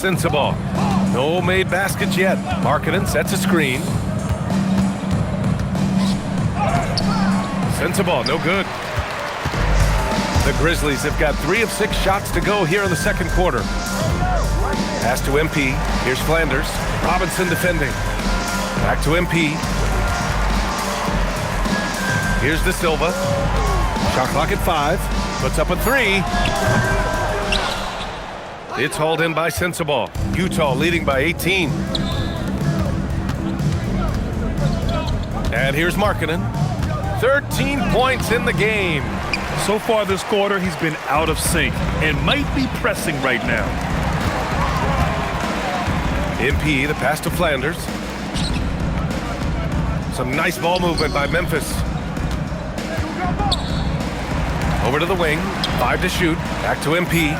Sensabaugh. No made baskets yet. Markkanen sets a screen. Sensabaugh, no good. The Grizzlies have got 3 of 6 shots to go here in the second quarter. Pass to MP. Here's Flanders. Robinson defending. Back to MP. Here's De Silva. Shot clock at 5. Puts up a 3. It's hauled in by Sensabaugh. Utah leading by 18. And here's Markkanen. 13 points in the game. So far this quarter, he's been out of sync and might be pressing right now. MP, the pass to Flanders. Some nice ball movement by Memphis. Over to the wing. 5 to shoot. Back to MP.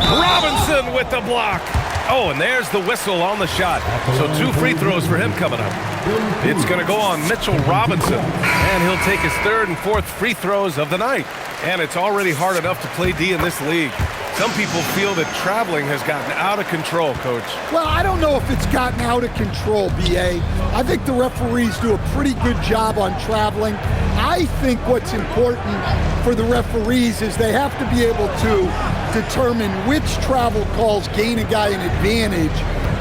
Robinson with the block. Oh, and there's the whistle on the shot. So 2 free throws for him coming up. It's going to go on Mitchell Robinson. And he'll take his 3rd and 4th free throws of the night. And it's already hard enough to play D in this league. Some people feel that traveling has gotten out of control, Coach. Well, I don't know if it's gotten out of control, B.A. I think the referees do a pretty good job on traveling. I think what's important for the referees is they have to be able to determine which travel calls gain a guy an advantage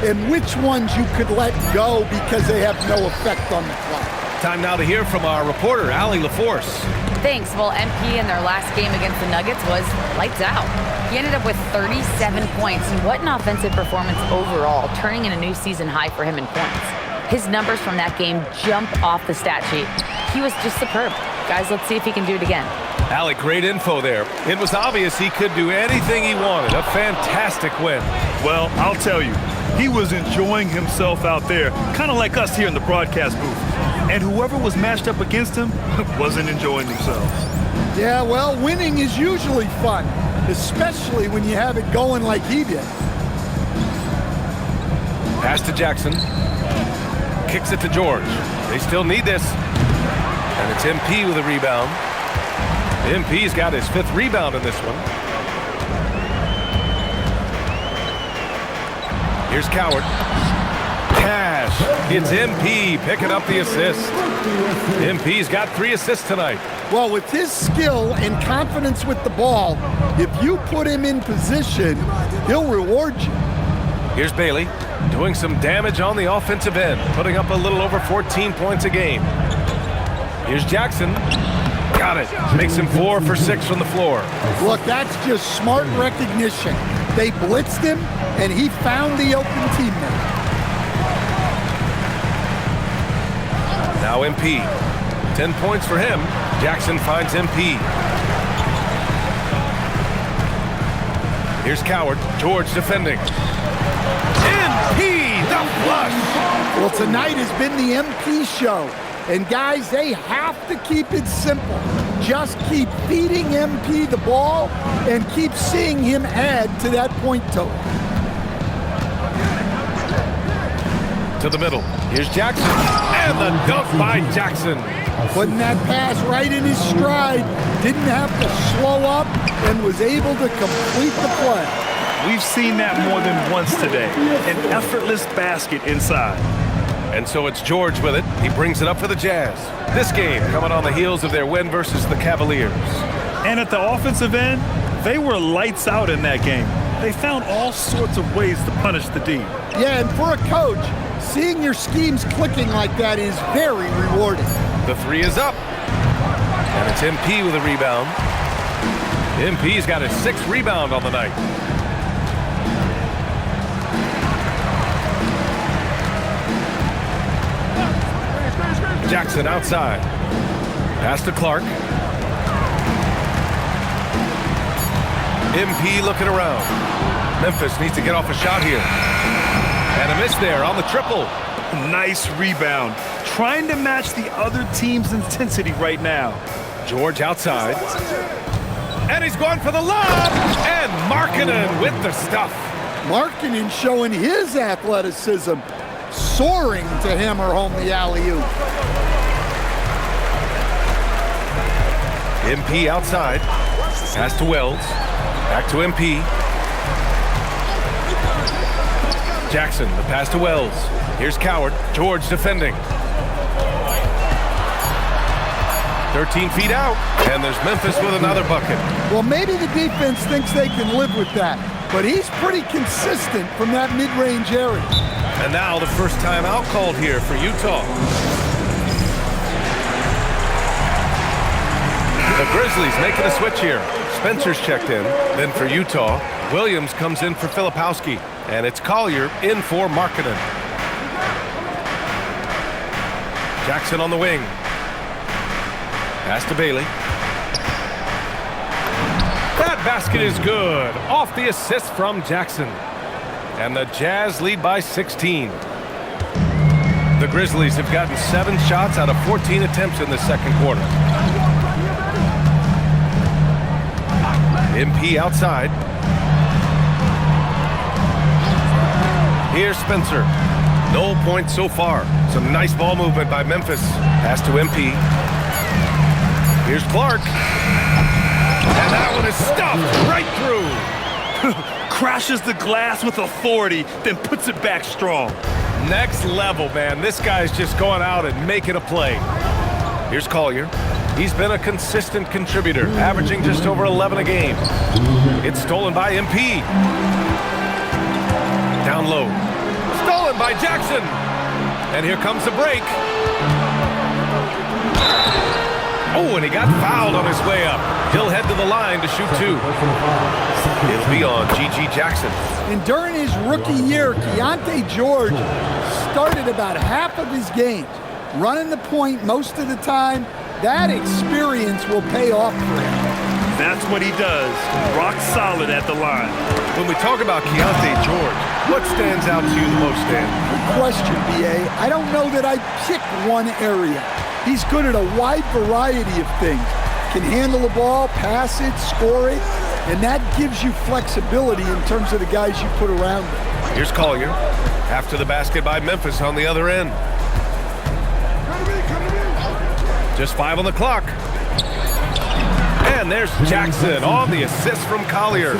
and which ones you could let go because they have no effect on the clock. Time now to hear from our reporter, Allie LaForce. Thanks. Well, MP in their last game against the Nuggets was lights out. He ended up with 37 points, and what an offensive performance overall, turning in a new season high for him in points. His numbers from that game jump off the stat sheet. He was just superb. Guys, let's see if he can do it again. Allie, great info there. It was obvious he could do anything he wanted. A fantastic win. Well, I'll tell you, he was enjoying himself out there, kind of like us here in the broadcast booth. And whoever was matched up against him wasn't enjoying themselves. Yeah, well, winning is usually fun, especially when you have it going like he did. Pass to Jackson. Kicks it to George. They still need this. And it's MP with a rebound. MP's got his 5th rebound in this one. Here's Coward. Cash. It's MP picking up the assist. MP's got 3 assists tonight. Well, with his skill and confidence with the ball, if you put him in position, he'll reward you. Here's Bailey doing some damage on the offensive end, putting up a little over 14 points a game. Here's Jackson. Got it. Makes him 4 for 6 from the floor. Look, that's just smart recognition. They blitzed him, and he found the open teammate. Now MP. 10 points for him. Jackson finds MP. Here's Coward. George defending. MP, the flush. Well, tonight has been the MP show. And guys, they have to keep it simple. Just keep feeding MP the ball and keep seeing him add to that point total. To the middle. Here's Jackson. And the dunk by Jackson. Putting that pass right in his stride. Didn't have to slow up and was able to complete the play. We've seen that more than once today. An effortless basket inside. And so it's George with it. He brings it up for the Jazz. This game coming on the heels of their win versus the Cavaliers. And at the offensive end, they were lights out in that game. They found all sorts of ways to punish the D. Yeah, and for a coach, seeing your schemes clicking like that is very rewarding. The 3 is up. And it's MP with a rebound. MP's got his 6th rebound on the night. Jackson outside. Pass to Clark. MP looking around. Memphis needs to get off a shot here. And a miss there on the triple. Nice rebound. Trying to match the other team's intensity right now. George outside. And he's going for the lob. And Markkanen with the stuff. Markkanen showing his athleticism, soaring to hammer home the alley-oop. MP outside. Pass to Wells. Back to MP. Jackson, the pass to Wells. Here's Coward. George defending. 13 feet out, and there's Memphis with another bucket. Well, maybe the defense thinks they can live with that, but he's pretty consistent from that mid-range area. And now the first timeout called here for Utah. The Grizzlies making a switch here. Spencer's checked in. Then for Utah, Williams comes in for Filipowski. And it's Collier in for Markkanen. Jackson on the wing. Pass to Bailey. That basket is good. Off the assist from Jackson. And the Jazz lead by 16. The Grizzlies have gotten 7 shots out of 14 attempts in the second quarter. MP outside. Here's Spencer. No points so far. Some nice ball movement by Memphis. Pass to MP. Here's Clark. And that one is stuffed right through. Crashes the glass with authority, then puts it back strong. Next level, man. This guy's just going out and making a play. Here's Collier. He's been a consistent contributor, averaging just over 11 a game. It's stolen by MP. Down low. Stolen by Jackson. And here comes the break. Oh, and he got fouled on his way up. He'll head to the line to shoot 2. It'll be on G.G. Jackson. And during his rookie year, Keontae George started about half of his games, running the point most of the time. That experience will pay off for him. That's what he does. Rock solid at the line. When we talk about Keontae George, what stands out to you the most, Dan? Good question, B.A. I don't know that I'd pick one area. He's good at a wide variety of things. Can handle the ball, pass it, score it, and that gives you flexibility in terms of the guys you put around him. Here's Collier. After the basket by Memphis on the other end. Just 5 on the clock. And there's Jackson on the assist from Collier.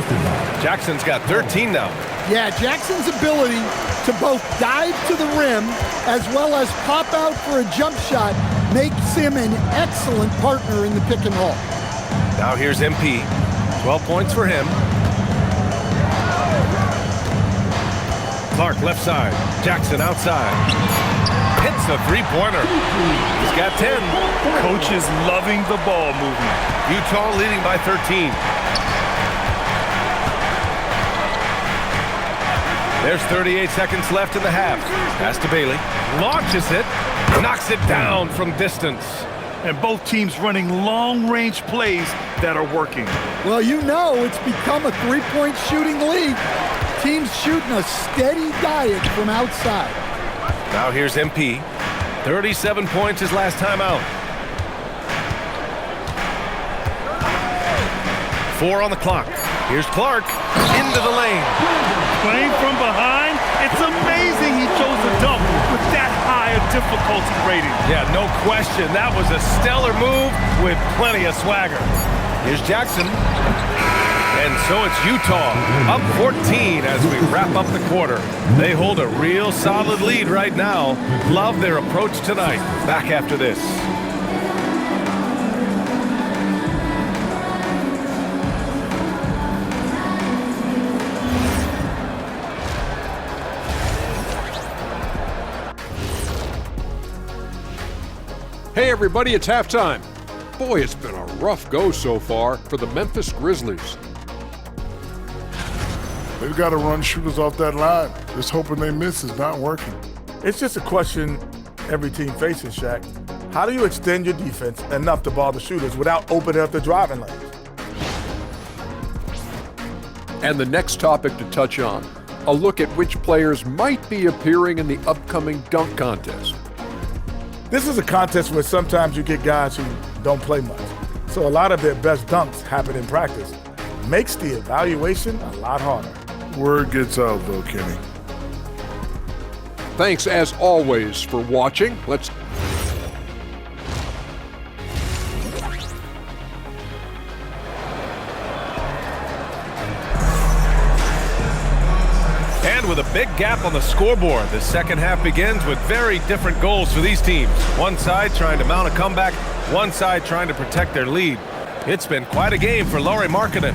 Jackson's got 13 now. Yeah, Jackson's ability to both dive to the rim as well as pop out for a jump shot makes him an excellent partner in the pick and roll. Now here's MP. 12 points for him. Clark left side. Jackson outside. Hits a three-pointer. He's got 10. Coach is loving the ball movement. Utah leading by 13. There's 38 seconds left in the half. Pass to Bailey. Launches it. Knocks it down from distance. And both teams running long-range plays that are working. Well, you know it's become a three-point shooting league. Teams shooting a steady diet from outside. Now here's MP. 37 points his last time out. 4 on the clock. Here's Clark. Into the lane. Playing from behind, it's amazing he chose a dunk with that high a difficulty rating. Yeah, no question. That was a stellar move with plenty of swagger. Here's Jackson. And so it's Utah up 14 as we wrap up the quarter. They hold a real solid lead right now. Love their approach tonight. Back after this. Hey everybody, it's halftime. Boy, it's been a rough go so far for the Memphis Grizzlies. They've got to run shooters off that line. Just hoping they miss is not working. It's just a question every team faces, Shaq. How do you extend your defense enough to bother shooters without opening up the driving lanes? And the next topic to touch on, a look at which players might be appearing in the upcoming dunk contest. This is a contest where sometimes you get guys who don't play much. So a lot of their best dunks happen in practice. Makes the evaluation a lot harder. Word gets out, though, Kenny. Thanks as always for watching. And with a big gap on the scoreboard, the second half begins with very different goals for these teams. One side trying to mount a comeback, one side trying to protect their lead. It's been quite a game for Lauri Markkanen.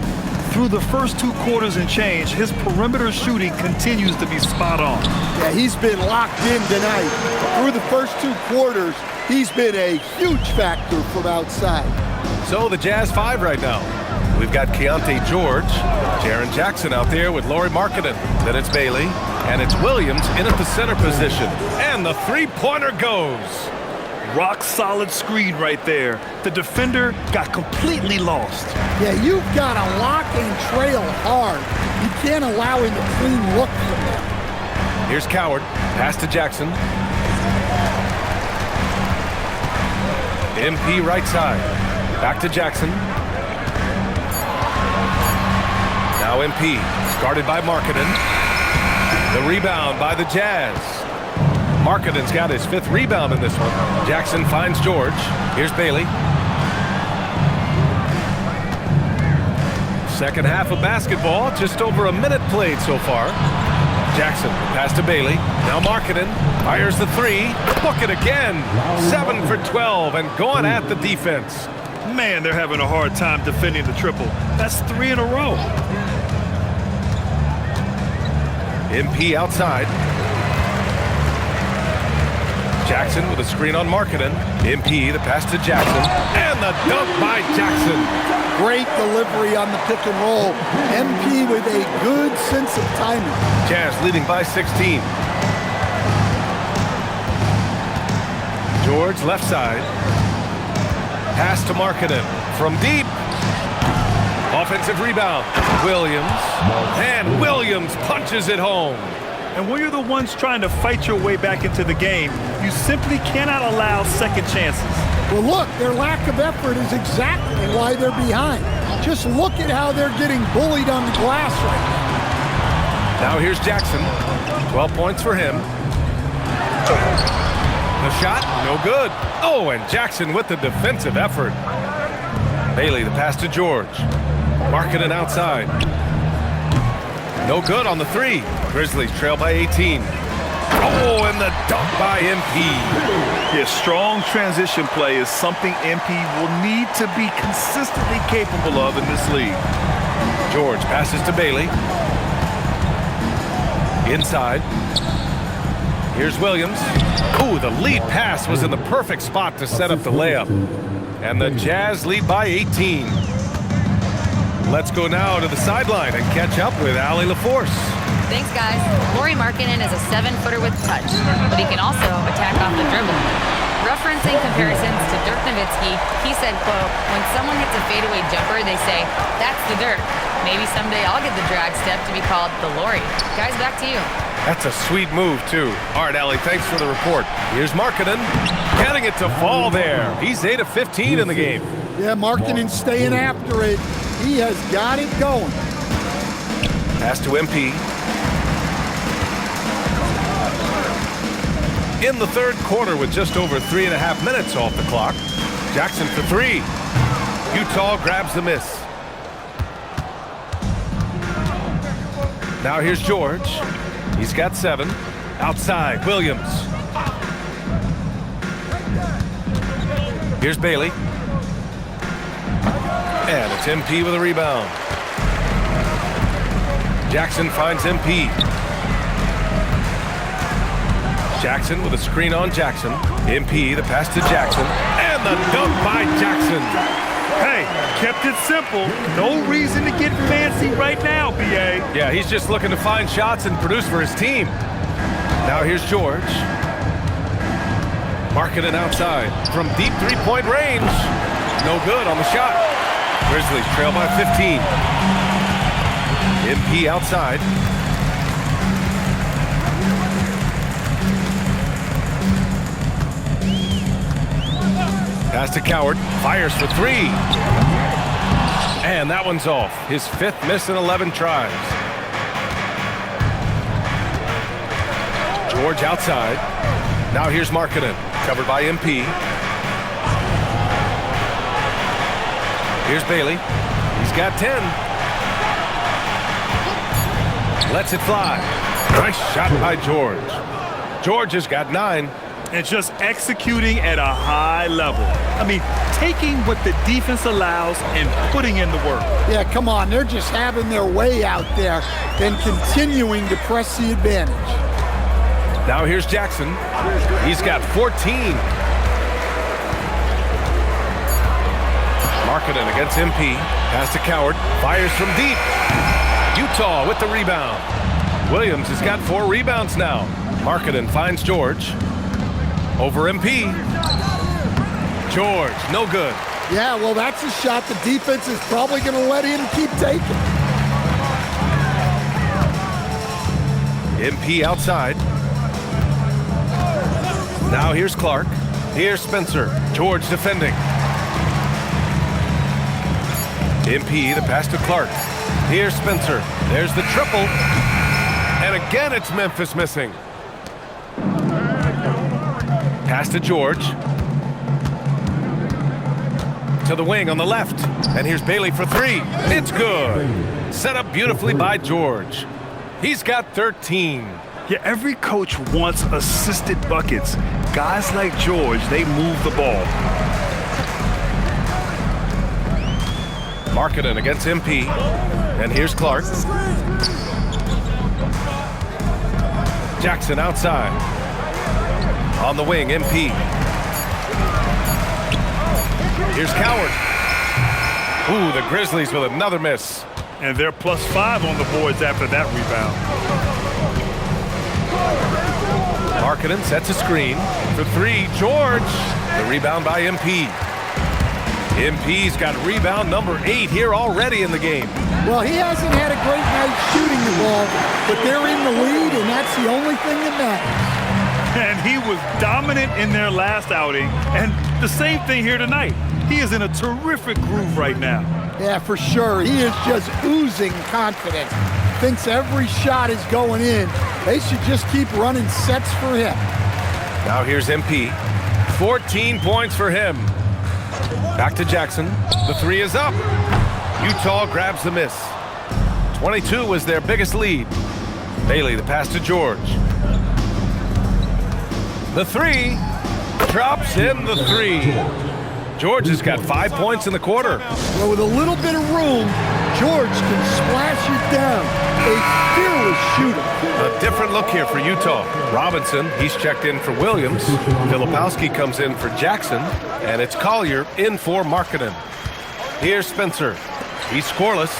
Through the first 2 quarters and change, his perimeter shooting continues to be spot on. Yeah, he's been locked in tonight. Through the first 2 quarters, he's been a huge factor from outside. So the Jazz 5 right now. We've got Keontae George, Jaren Jackson out there with Lauri Markkanen. Then it's Bailey, and it's Williams in at the center position. And the three-pointer goes. Rock solid screen right there. The defender got completely lost. Yeah, you've got to lock and trail hard. You can't allow him to clean look from there. Here's Coward. Pass to Jackson. MP right side. Back to Jackson. Now MP. Guarded by Markkanen. The rebound by the Jazz. Markkanen's got his 5th rebound in this one. Jackson finds George. Here's Bailey. Second half of basketball, just over a minute played so far. Jackson, pass to Bailey. Now Markkanen fires the 3. Book it again. 7 for 12 and going at the defense. Man, they're having a hard time defending the triple. That's 3 in a row. MP outside. Jackson with a screen on Markkanen. MP, the pass to Jackson. And the dunk by Jackson. Great delivery on the pick and roll. MP with a good sense of timing. Jazz leading by 16. George left side. Pass to Markkanen from deep. Offensive rebound. Williams. And Williams punches it home. And when you're the ones trying to fight your way back into the game, you simply cannot allow second chances. Well, look, their lack of effort is exactly why they're behind. Just look at how they're getting bullied on the glass right now. Now here's Jackson. 12 points for him. The shot, no good. Oh, and Jackson with the defensive effort. Bailey, the pass to George. Markkanen outside. No good on the 3. Grizzlies trail by 18. Oh, and the dunk by MP. His strong transition play is something MP will need to be consistently capable of in this league. George passes to Bailey. Inside. Here's Williams. Ooh, the lead pass was in the perfect spot to set up the layup. And the Jazz lead by 18. Let's go now to the sideline and catch up with Allie LaForce. Thanks, guys. Lauri Markkanen is a 7-footer with touch, but he can also attack off the dribble. Referencing comparisons to Dirk Nowitzki, he said, quote, "When someone hits a fadeaway jumper, they say, that's the Dirk. Maybe someday I'll get the drag step to be called the Lauri." Guys, back to you. That's a sweet move, too. All right, Allie, thanks for the report. Here's Markkanen, getting it to fall there. He's 8 of 15 in the game. Yeah, Markkanen's staying after it. He has got it going. Pass to MP. In the third quarter with just over 3.5 minutes off the clock. Jackson for 3. Utah grabs the miss. Now here's George. He's got 7. Outside, Williams. Here's Bailey. And it's MP with a rebound. Jackson finds MP. Jackson with a screen on Jackson. MP, the pass to Jackson. And the dunk by Jackson. Hey, kept it simple. No reason to get fancy right now, BA. Yeah, he's just looking to find shots and produce for his team. Now here's George. Markkanen outside from deep three-point range. No good on the shot. Grizzlies trail by 15. MP outside. Pass to Coward. Fires for 3. And that one's off. His 5th miss in 11 tries. George outside. Now here's Markkanen. Covered by MP. Here's Bailey. He's got 10. Lets it fly. Nice shot by George. George has got 9. And just executing at a high level. I mean, taking what the defense allows and putting in the work. Yeah, come on. They're just having their way out there and continuing to press the advantage. Now here's Jackson. He's got 14. Markkanen against MP. Pass to Coward. Fires from deep. Utah with the rebound. Williams has got 4 rebounds now. Markkanen finds George. Over MP. George, no good. Yeah, well, that's a shot the defense is probably going to let him keep taking. MP outside. Now here's Clark. Here's Spencer. George defending. MP, the pass to Clark. Here's Spencer. There's the triple. And again, it's Memphis missing. Pass to George. To the wing on the left. And here's Bailey for 3. It's good. Set up beautifully by George. He's got 13. Yeah, every coach wants assisted buckets. Guys like George, they move the ball. Markkanen against MP. And here's Clark. Jackson outside. On the wing, MP. Here's Coward. Ooh, the Grizzlies with another miss. And they're +5 on the boards after that rebound. Markkanen sets a screen for 3. George. The rebound by MP. MP's got rebound number 8 here already in the game. Well, he hasn't had a great night shooting the ball, but they're in the lead, and that's the only thing that matters. And he was dominant in their last outing. And the same thing here tonight. He is in a terrific groove right now. Yeah, for sure. He is just oozing confidence. Thinks every shot is going in. They should just keep running sets for him. Now here's MP. 14 points for him. Back to Jackson. The 3 is up. Utah grabs the miss. 22 was their biggest lead. Bailey, the pass to George. The 3 drops in the 3. George has got 5 points in the quarter. Well, with a little bit of room, George can splash it down. A fearless shooter. A different look here for Utah. Robinson, he's checked in for Williams. Filipowski comes in for Jackson. And it's Collier in for Markkanen. Here's Spencer. He's scoreless.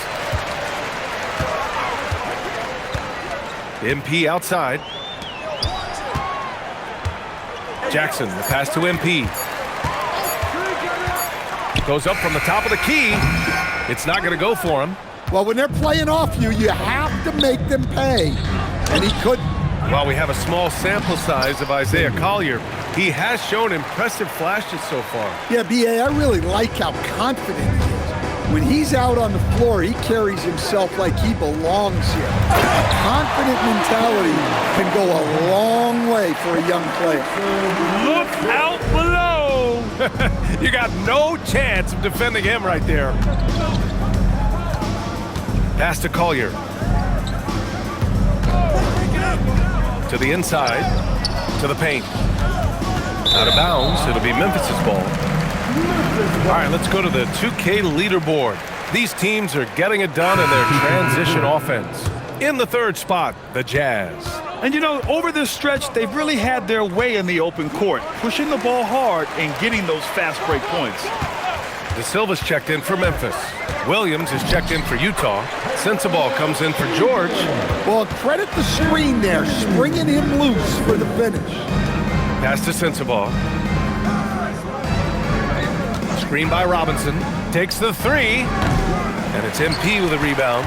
MP outside. Jackson, the pass to MP. Goes up from the top of the key. It's not going to go for him. Well, when they're playing off you, you have to make them pay. And he couldn't. While we have a small sample size of Isaiah Collier, he has shown impressive flashes so far. Yeah, B.A., I really like how confident he is. When he's out on the floor, he carries himself like he belongs here. A confident mentality can go a long way for a young player. Look out below! You got no chance of defending him right there. Pass to Collier. To the inside, to the paint. Out of bounds, it'll be Memphis's ball. All right, let's go to the 2K leaderboard. These teams are getting it done in their transition offense. In the 3rd spot, the Jazz. And you know, over this stretch, they've really had their way in the open court, pushing the ball hard and getting those fast break points. De Silva's checked in for Memphis. Williams is checked in for Utah. Sensabaugh comes in for George. Well, credit the screen there, springing him loose for the finish. Pass to Sensabaugh. Screen by Robinson. Takes the 3. And it's MP with a rebound.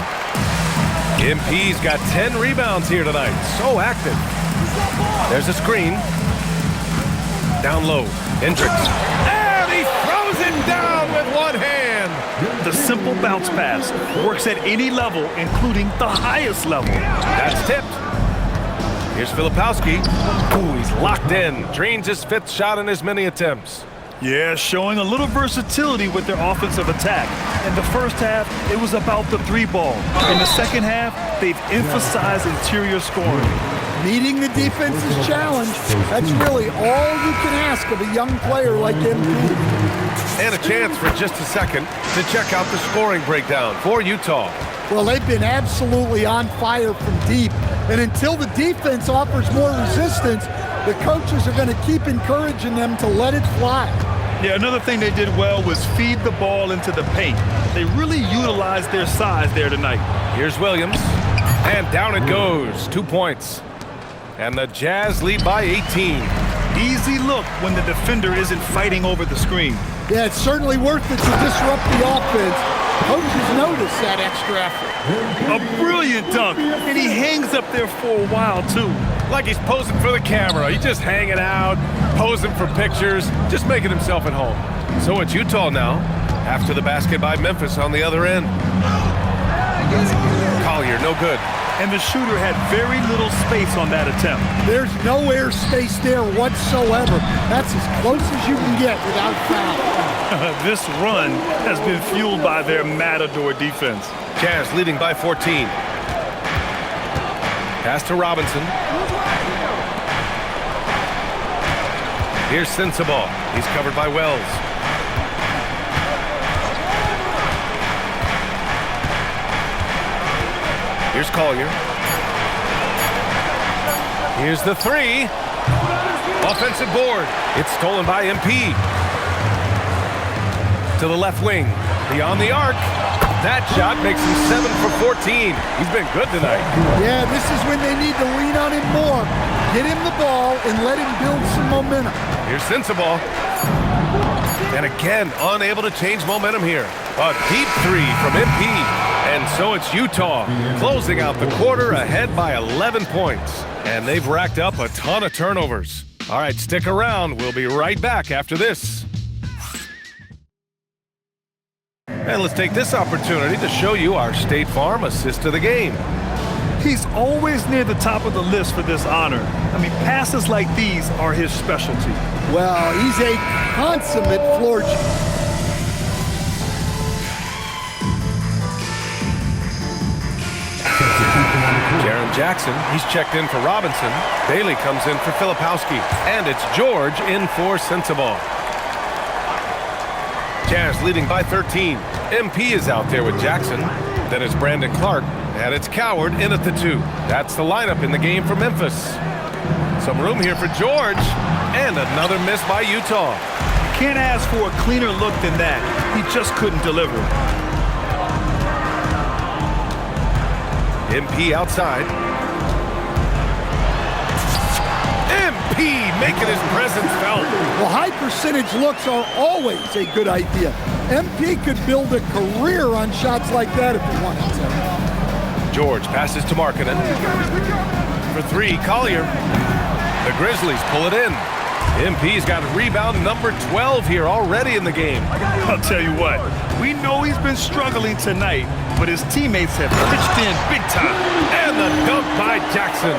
MP's got 10 rebounds here tonight. So active. There's a screen. Down low. Hendricks. And he throws it down with one hand. The simple bounce pass works at any level, including the highest level. That's tipped. Here's Filipowski. Ooh, he's locked in. Drains his 5th shot in as many attempts. Yeah, showing a little versatility with their offensive attack. In the first half, it was about the three ball. In the second half, they've emphasized interior scoring. Meeting the defense's challenge, that's really all you can ask of a young player like MP. And a chance for just a second to check out the scoring breakdown for Utah. Well, they've been absolutely on fire from deep. And until the defense offers more resistance, the coaches are going to keep encouraging them to let it fly. Yeah, another thing they did well was feed the ball into the paint. They really utilized their size there tonight. Here's Williams, and down it goes. 2 points. And the Jazz lead by 18. Easy look when the defender isn't fighting over the screen. Yeah, it's certainly worth it to disrupt the offense. Coaches notice that extra effort. A brilliant dunk, and he hangs up there for a while, too. Like he's posing for the camera. He's just hanging out, posing for pictures, just making himself at home. So it's Utah now, after the basket by Memphis on the other end. Collier, no good. And the shooter had very little space on that attempt. There's no air space there whatsoever. That's as close as you can get without foul. This run has been fueled by their Matador defense. Jazz leading by 14. Pass to Robinson. Here's Sensabaugh. He's covered by Wells. Here's Collier. Here's the three. Offensive board. It's stolen by MP. To the left wing. Beyond the arc. That shot makes him 7 for 14. He's been good tonight. Yeah, this is when they need to lean on him more. Get him the ball and let him build some momentum. Here's Sensabaugh. And again, unable to change momentum here. A deep three from MP. And so it's Utah closing out the quarter ahead by 11 points. And they've racked up a ton of turnovers. All right, stick around. We'll be right back after this. And let's take this opportunity to show you our State Farm assist to the game. He's always near the top of the list for this honor. I mean, passes like these are his specialty. Well, he's a consummate floor general. Jaren Jackson, he's checked in for Robinson. Bailey comes in for Filipowski. And it's George in for Sensabaugh. Jazz leading by 13. MP is out there with Jackson. Then it's Brandon Clark. And it's Coward in at the 2. That's the lineup in the game for Memphis. Some room here for George. And another miss by Utah. Can't ask for a cleaner look than that. He just couldn't deliver. MP outside. MP making his presence felt. Well, high percentage looks are always a good idea. MP could build a career on shots like that if he wanted to. George passes to Markkanen. For three, Collier. The Grizzlies pull it in. MP's got rebound number 12 here already in the game. I'll tell you what, we know he's been struggling tonight, but his teammates have pitched in big time. And the dunk by Jackson.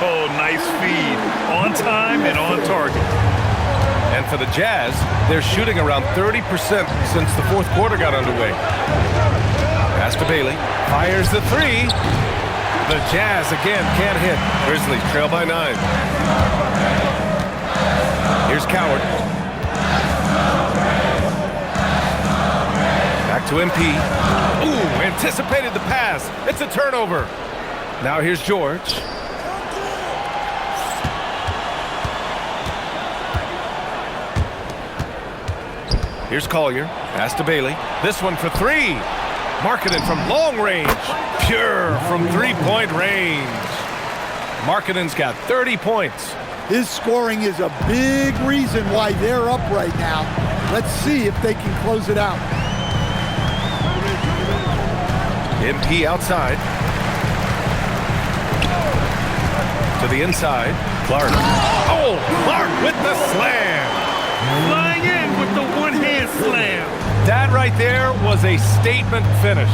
Oh, nice feed. On time and on target. And for the Jazz, they're shooting around 30% since the fourth quarter got underway. Pass to Bailey. Fires the three. The Jazz again can't hit. Grizzlies trail by 9. Here's Coward. Back to MP. Ooh, anticipated the pass. It's a turnover. Now here's George. Here's Collier. Pass to Bailey. This one for three. Markkanen from long range. Pure from three-point range. Markkanen's got 30 points. His scoring is a big reason why they're up right now. Let's see if they can close it out. MP outside. To the inside. Clark. Oh, Clark with the slam. Flying in with the one-hand slam. That right there was a statement finish.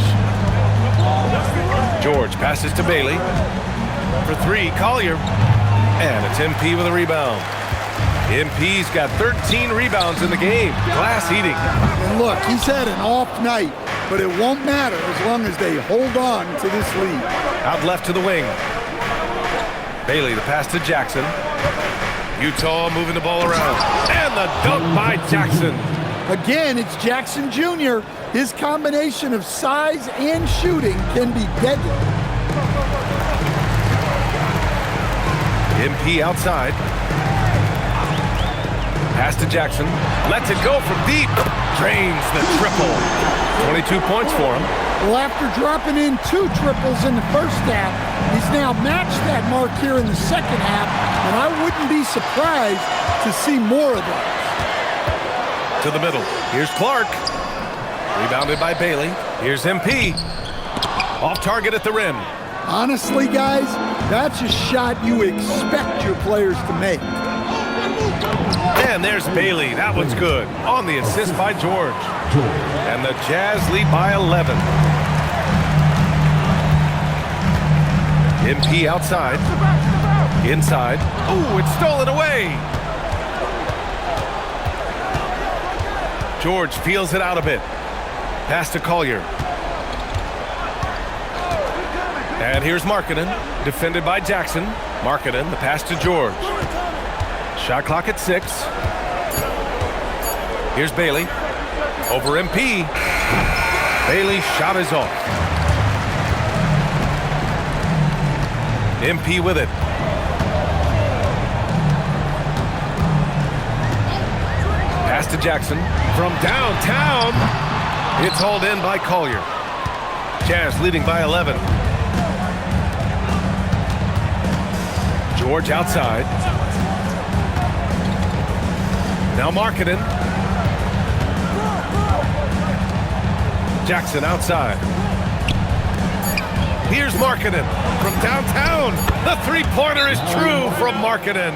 George passes to Bailey. For three, Collier. And it's MP with a rebound. MP's got 13 rebounds in the game. Glass eating. And look, he's had an off night, but it won't matter as long as they hold on to this lead. Out left to the wing. Bailey, the pass to Jackson. Utah moving the ball around. And the dunk by Jackson. Again, it's Jackson Jr. His combination of size and shooting can be deadly. MP outside. Pass to Jackson. Lets it go from deep. Drains the triple. 22 points for him. Well, after dropping in 2 triples in the first half, he's now matched that mark here in the second half, and I wouldn't be surprised to see more of those. To the middle. Here's Clark. Rebounded by Bailey. Here's MP. Off target at the rim. Honestly, guys, that's a shot you expect your players to make. And there's Bailey. That one's good. On the assist by George. And the Jazz lead by 11. MP outside. Inside. Ooh, it's stolen away. George feels it out a bit. Pass to Collier. And here's Markkanen, defended by Jackson. Markkanen, the pass to George. Shot clock at 6. Here's Bailey. Over MP. Bailey's shot is off. MP with it. Pass to Jackson. From downtown. It's hauled in by Collier. Jazz leading by 11. George outside. Now Markkanen. Jackson outside. Here's Markkanen from downtown. The three-pointer is true from Markkanen.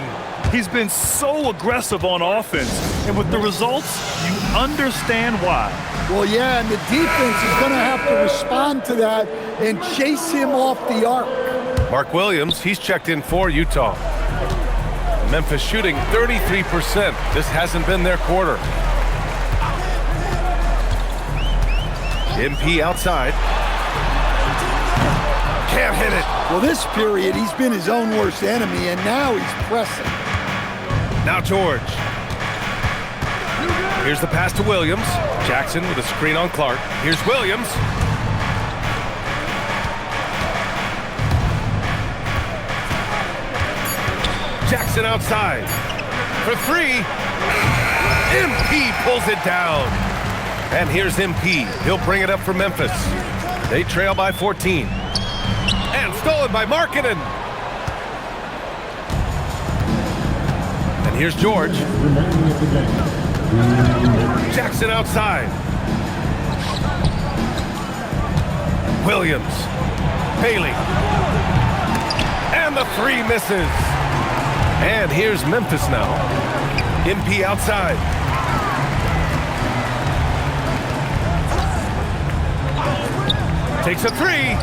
He's been so aggressive on offense, and with the results, you understand why. Well, yeah, and the defense is going to have to respond to that and chase him off the arc. Mark Williams, he's checked in for Utah. Memphis shooting 33%. This hasn't been their quarter. MP outside. Can't hit it. Well, this period, he's been his own worst enemy, and now he's pressing. Now George. Here's the pass to Williams. Jackson with a screen on Clark. Here's Williams. Jackson outside. For 3. MP pulls it down. And here's MP. He'll bring it up for Memphis. They trail by 14. And stolen by Markkanen. And here's George. Jackson outside. Williams. Bailey. And the 3 misses. And here's Memphis now. MP outside. Takes a 3.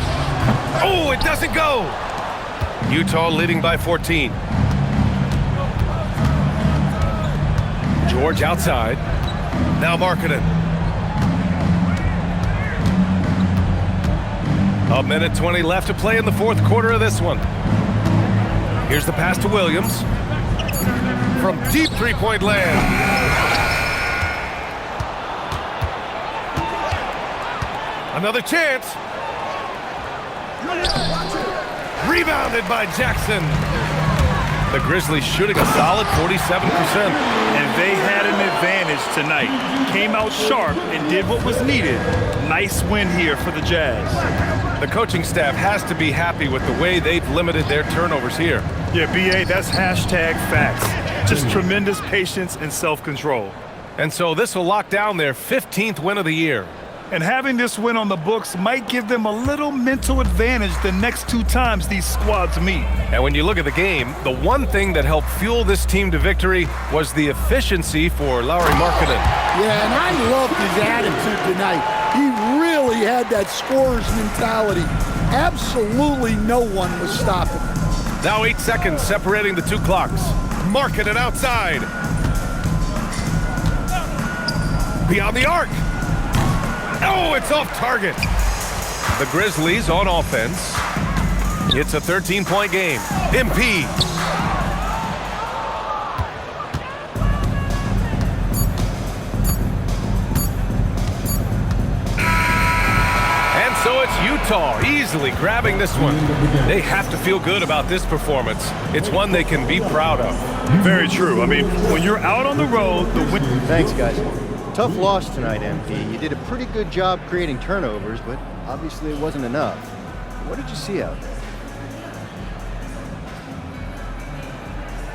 Oh, it doesn't go. Utah leading by 14. George outside. Now Markkanen. A minute 20 left to play in the fourth quarter of this one. Here's the pass to Williams. From deep three-point land. Another chance. Rebounded by Jackson. The Grizzlies shooting a solid 47%. And they had an advantage tonight. Came out sharp and did what was needed. Nice win here for the Jazz. The coaching staff has to be happy with the way they've limited their turnovers here. Yeah, BA, that's hashtag facts. Just tremendous patience and self-control. And so this will lock down their 15th win of the year. And having this win on the books might give them a little mental advantage the next 2 times these squads meet. And when you look at the game, the one thing that helped fuel this team to victory was the efficiency for Lauri Markkanen. Yeah, and I loved his attitude tonight. He really had that scorer's mentality. Absolutely no one was stopping him. Now 8 seconds separating the 2 clocks. Marking it outside. Beyond the arc. Oh, it's off target. The Grizzlies on offense. It's a 13-point game. MP. And so it's Utah easily grabbing this one. They have to feel good about this performance. It's one they can be proud of. Very true. I mean, when you're out on the road, the win. Thanks, guys. Tough loss tonight, MP. You did a pretty good job creating turnovers, but obviously it wasn't enough. What did you see out there?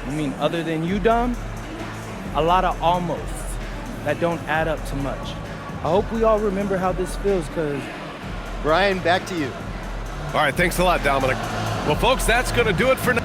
You mean other than you, Dom? A lot of almosts that don't add up to much. I hope we all remember how this feels, because... Brian, back to you. All right, thanks a lot, Dominic. Well, folks, that's going to do it for now.